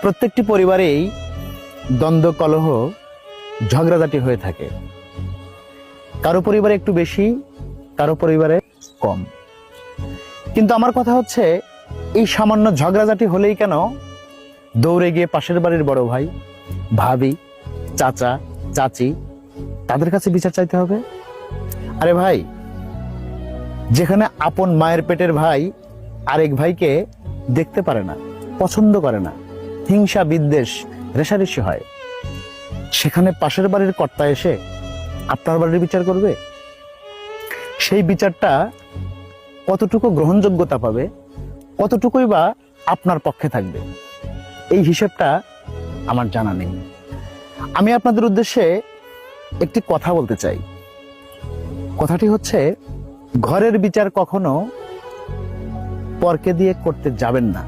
প্রত্যেকটি পরিবারেই দ্বন্দ্ব, কলহ, ঝগড়াঝাটি হয়ে থাকে। কারো পরিবারে একটু বেশি, কারো পরিবারে কম। কিন্তু আমার কথা হচ্ছে, এই সামান্য ঝগড়াঝাটি হলেই কেন দৌড়ে গিয়ে পাশের বাড়ির বড় ভাই, ভাবি, চাচা, চাচি তাদের কাছে বিচার চাইতে হবে? আরে ভাই, যেখানে আপন মায়ের পেটের ভাই আরেক ভাইকে দেখতে পারে না, পছন্দ করে না, হিংসা, বিদ্বেষ, রেষারেষি হয়, সেখানে পাশের বাড়ির কর্তা এসে আপনার বাড়ির বিচার করবে? সেই বিচারটা কতটুকু গ্রহণযোগ্যতা পাবে, কতটুকুই বা আপনার পক্ষে থাকবে, এই হিসেবটা আমার জানা নেই। আমি আপনাদের উদ্দেশ্যে একটি কথা বলতে চাই। কথাটি হচ্ছে, ঘরের বিচার কখনো পরকে দিয়ে করতে যাবেন না।